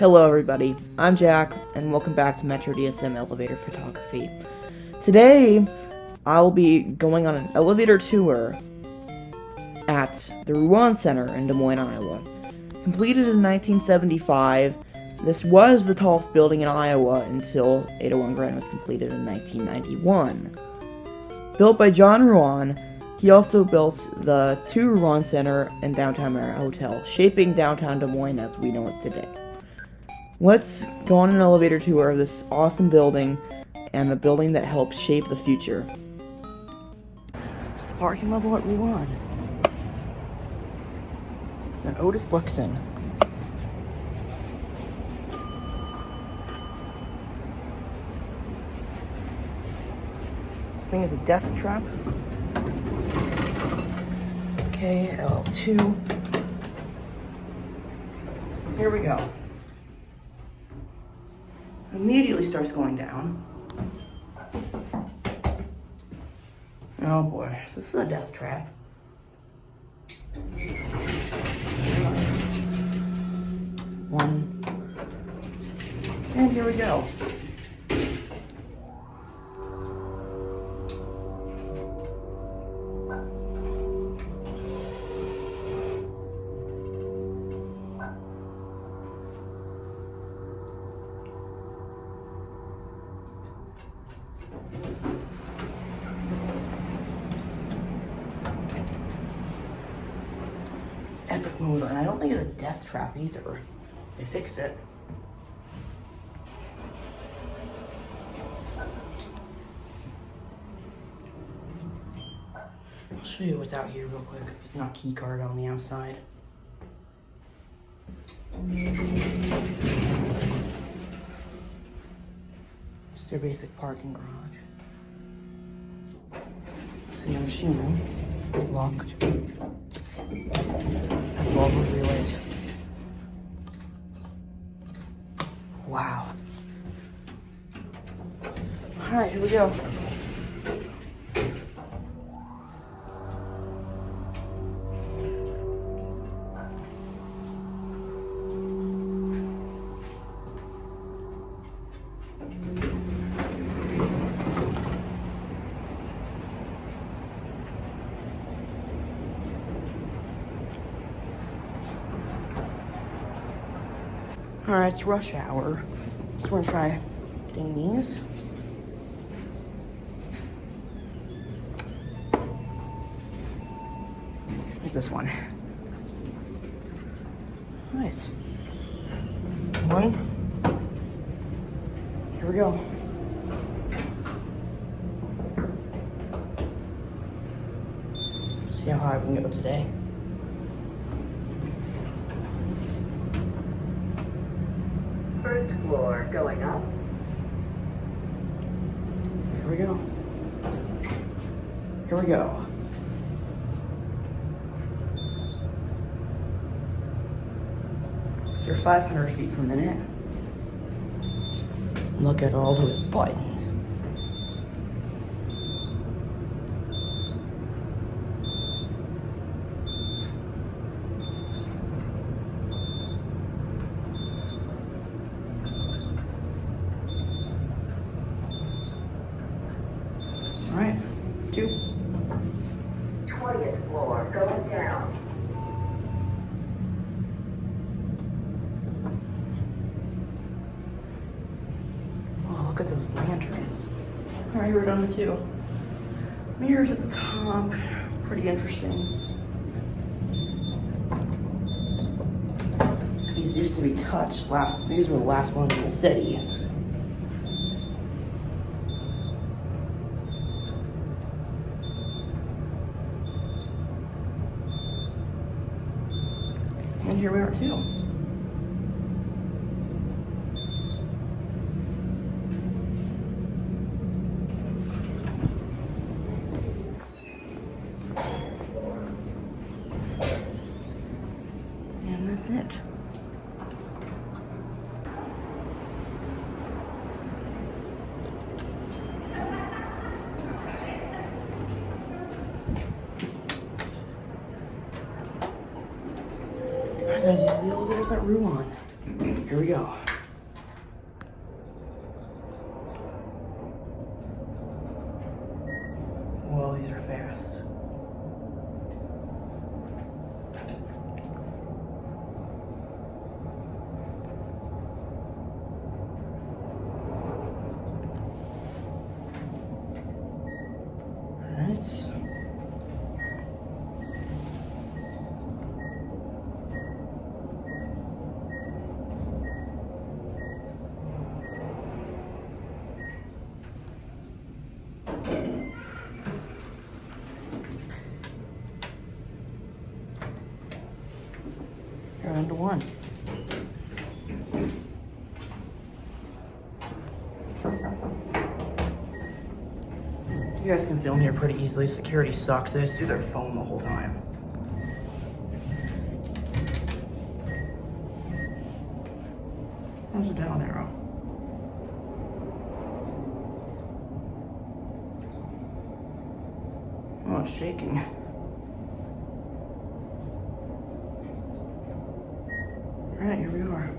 Hello everybody, I'm Jack, and welcome back to Metro DSM Elevator Photography. Today, I'll be going on an elevator tour at the Ruan Center in Des Moines, Iowa. Completed in 1975, this was the tallest building in Iowa until 801 Grand was completed in 1991. Built by John Ruan, he also built the two Ruan Center and Downtown Marriott Hotel, shaping downtown Des Moines as we know it today. Let's go on an elevator tour of this awesome building and the building that helped shape the future. It's the parking level at Ruan. It's an Otis Lexan. This thing is a death trap. Okay, L2. Here we go. Immediately starts going down. Oh boy, so this is a death trap. One. And here we go. Epic motor, and I don't think it's a death trap either. They fixed it. I'll show you what's out here real quick if it's not key card on the outside. It's their basic parking garage. See the machine room, locked. Have all those relays. Wow. Alright, here we go. Alright, it's rush hour. So we're gonna try getting these. Here's this one. Alright. One. Here we go. See how high we can go today. First floor going up. Here we go. Here we go. So you're 500 feet per minute. Look at all those buttons. All right, 2. 20th floor going down. Oh, look at those lanterns. All right, we're done with 2. Mirrors at the top, pretty interesting. These used to be touched these were the last ones in the city. And here we are too. And that's it. Alright guys, these are the elevators at Ruan. Here we go. Well, these are fast. Alright. You're on to one. You guys can film here pretty easily. Security sucks. They just do their phone the whole time. How's a down arrow? Oh, it's shaking. Alright, here we are.